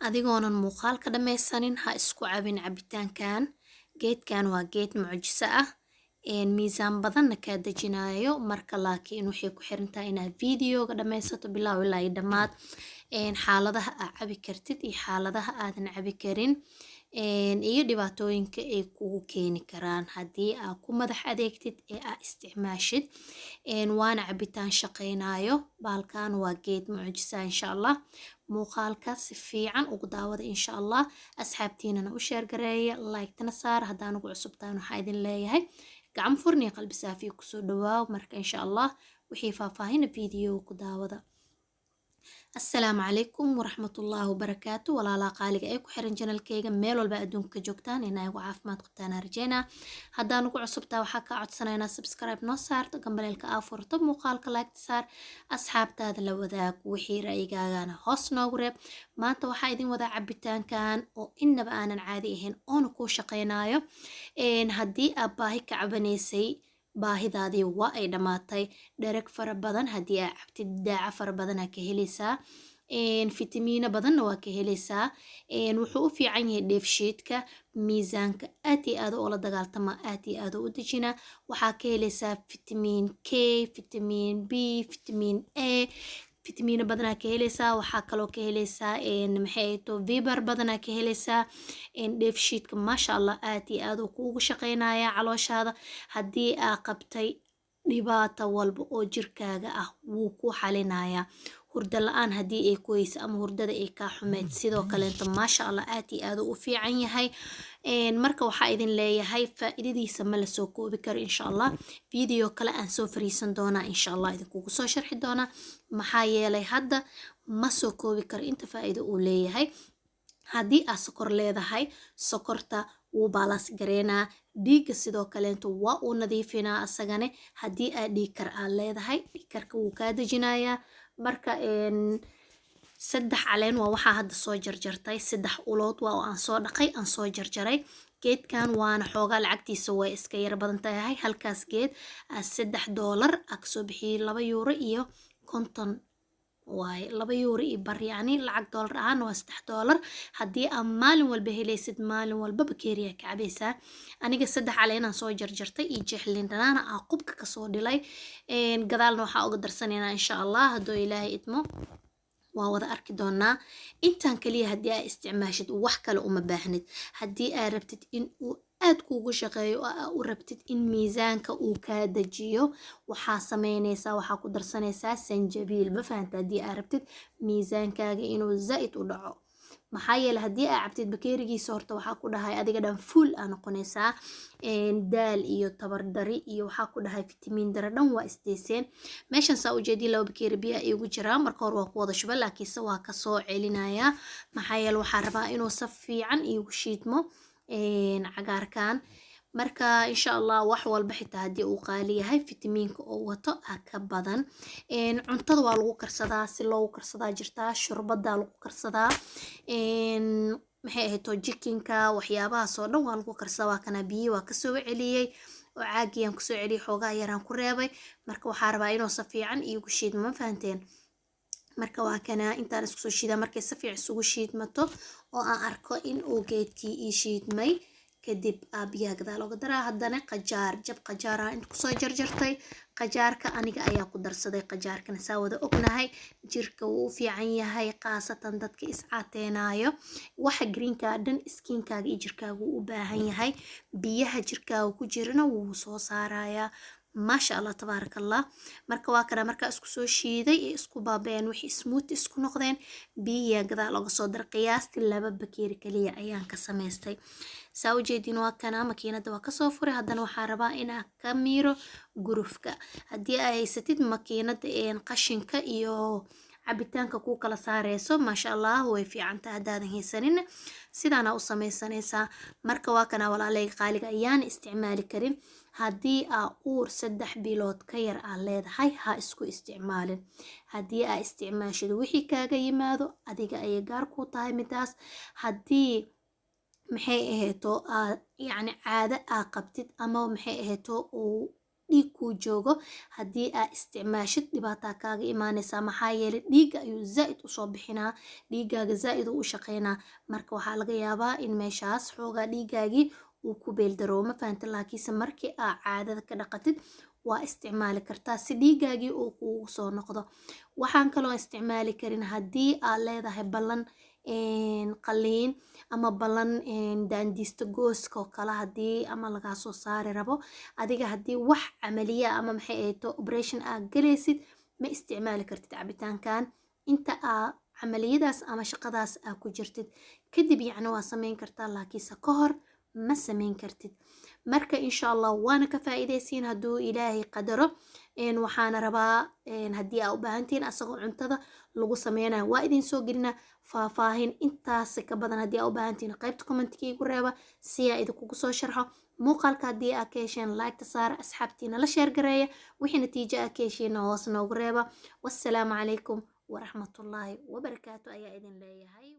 adigoonan muuqaalka dhammaysanin ha isku cabin cabitaankan. Geedkan waa geed mucjiso ah, miisaan badanna kaa dejinayo. Marka laakiin waxay ku xiran tahay inaad videoga dhammaysato bilow ilaa iyo dhammaad. Xaaladaha aad cabi kartid iyo xaaladaha aadan cabi karin, iyo dhibaatooyinka ay kugu keeni karaan haddii aad ku madax adeegtid ee aad isticmaashid. Waana cabitaan shaqeynayo. Baalkan waa geed mucjiso insha Allah. muuqaalka si fiican ugu daawada insha Allah. asxaabtiinana u sheer gareeya, like-tana saar. haddaan ugu cusubtaan waxaa idin leeyahay gacmo furniyo qalbi saafiyo kusoo dhawaaw. marka insha Allah wixii faahfaahina video ku daawada. السلام عليكم ورحمة الله وبركاته. ولا لا قالق أيكو حرن جنال كيغا ميل والبا أدونك جوكتان إنا يقو عافمات قبتانا رجينا. هدان نقو عصبتا وحاكا عدسانينا سبسكرايب نوصار تقنباليلك آفور طب مقالك لايك تسار أصحاب تاد لوذاك وحي رأيقاغانا هوس نوغريب ما انت waxaa idin wada cabitaan kan oo inaba aanan caadi ahayn oona ku shaqeynayo. haddii aad baahi ka cabanaysay baahidaadii waa ay dhamaatay. dhereg fara badan haddii aad cabtid daaca fara badan aad ka helaysaa. fitamiino badanna waa ka helaysaa. wuxuu u fiican yahay dheefshiidka, miisaanka aad iyo aad oo la dagaaltama aad iyo aad u dejina. waxaa ka helaysaa fitamiin K, fitamiin B, fitamiin A. fitamiino badanaa ka helaysaa. waxaa kaloo ka helaysaa maxay to fiber badanaa ka helaysaa. dheefshiidka maasha Allah aad iyo aad uu kuugu shaqeynaya calooshaada. haddii aad qabtay dhibaato walba oo jirkaaga ah wuu ku xalinayaa. hurdo la-aan haddii ay ku hayso ama hurdada ay kaa xumeyd sidoo kaleeto maasha Allah aad iyo aad u fiican yahay. marka waxaa idin leeyahay faa'iidadiisa ma la soo koobi karo insha Allah. video kale aan soo fariisan doonaa insha Allah idinkugu soo sharxi doonaa. maxaa yeelay hadda ma soo koobi karo inta faa'iido uu leeyahay. haddii aad sokor leedahay, sokorta wuu baalaas gareynaa. dhiigga sidoo kaleeto waa uu nadiifinaa asagane. haddii aad dhiig kar aad leedahay, dhiig karka wuu kaa dejinayaa. marka saddex caleen waa waxaa hadda soo jarjartay. saddex ulood waa oo aan soo dhaqay aan soo jarjaray. geedkan waana xoogaa lacagtiisa way iska yar badan tahay. halkaas geed $3 aa kasoo bixiyay €2.50 waaye. €2 iyo bar yacni lacag dollar ahaan waa $3. haddii aad maalin walba helaysid maalin walba bakeeriya ka cabaysaa. aniga 3 caleenaan soo jarjartay iyo jeexlin dhanaana aa qubka kasoo dhilay. gadaalna waxaa uga darsanaynaa insha Allah hadduu ilaahay idmo. waa wada arki doonaa. intaan kaliya haddii aad isticmaashid wax kale uma baahnid. haddii aad rabtid in uu aad kuugu shaqeeyo oo aad u rabtid in miisaanka uu kaa dejiyo, waxaa sameynaysaa waxaa ku darsanaysaa sanjabiil. ma fahanta haddii aad rabtid miisaankaaga inuu zaid u dhaco. maxaa yeelay haddii aad cabtid bakeerigiisa horta waxaa ku dhahay adiga dhan full aa noqonaysaa. daal iyo tabar dari iyo waxaa ku dhahay fitamiin dara dhan waa isdeyseen. meeshan saa ujeedii 2 bakeeri biyo igu jiraa. marka hore waa ku wada shuba laakiinse waa kasoo celinayaa. maxaa yeelay waxaa rabaa inuu saf fiican igu shiidmo cagaarkan. marka insha Allah wax walba xitaa haddii uu qaali yahay fitamiinka oo wato ka badan. cuntada waa lagu karsadaa. si loogu karsadaa jirtaa shurbada lagu karsadaa. maxay ahayd jikinka waxyaabahaas oo dhan waa lagu karsadaa. waa kana biyo waa kasoo celiyay oo caagiyaan kusoo celiyay xoogaa yaraan ku reebay. marka waxaa rabaa inuu si fiican igu shiidmo. ma fahanteen? marka waa kana intaan isku soo shiidaa markay si fiican isugu shiidmato oo aan arko in uu geedkii ii shiidmay kadib biyaha gadaal uga daraa. haddana qajaar jab qajaar ah inta kusoo jarjartay. qajaarka aniga ayaa ku darsaday. qajaarkana saa wada ognahay jirka wuu u fiican yahay qaasatan dadka iscaateenayo. waxa greenka dhan skinkaaga iyo jirkaaga u baahan yahay. biyaha jirkaaga ku jirana wuu soo saarayaa. maasha Allah tabaarakallah. marka waa kana markaa isku soo shiiday ee isku baabeen wixii smooth isku noqdeen. biyaha gadaal uga soo dar qiyaastii 2 bakeeri kaliya ayaan ka samaystay. saa ujeedin waa kana makiinada waa kasoo furay. haddana waxaa rabaa inaan ka miiro gurufka. haddii aad haysatid makiinada qashinka iyo cabitaanka ku kala saareyso maasha Allah way fiican tahay. haddaadan haysanin sidaana u samaysanaysaa. marka waa kana walaalay qaaliga ayaan isticmaali karin. haddii aad uur 3 bilood ka yar aad leedahay ha isku isticmaalin. haddii aad isticmaashid wixii kaaga yimaado adiga ayay gaar ku tahay midaas. haddii maxay ahayto yacni caado aad qabtid ama maxay ahayto uu dhiig kuu joogo haddii aa isticmaashid dhibaataa kaaga imaanaysa maxaa yeelay dhiigga ayuu zaa'id usoo bixinaa dhiiggaaga zaa'id u shaqeynaa marka waxaa laga yaabaa in meeshaas xoogaa dhiiggaagii uu ku beeldaroomo fahanta laakiinse markii aa caadada ka dhaqatid waa isticmaali kartaa si dhiiggaagii uu kuugu soo noqdo waxaan kaloo isticmaali karin haddii aad leedahay ballan qaliin ama ballan daandiista gooska oo kale haddii ama lagaa soo saari rabo adiga haddii wax camaliya ama maxay ahayto operation aad galaysid ma isticmaali kartid cabitaankan inta aa camaliyadaas ama shaqadaas aa ku jirtid kadib yacni waa samayn kartaa laakiinse ka hor ma samayn kartid marka insha allah waana ka faa'iidaysiin hadduu ilaahay qadaro waxaana rabaa haddii aa u baahantihiin asagoo cuntada lagu sameynayo waa idin soo gelina faahfaahin intaas ka badan haddii aa u baahantihiin qaybta commentka igu reeba si aa idinkugu soo sharxo muuqaalka haddii aa ka hesheen like saara asxaabtiina la sheer gareeya wixii natiijo aa ka heshiina hoos noogu reeba wassalaamu calaykum waraxmatullaahi wabarakaatu ayaa idin leeyahay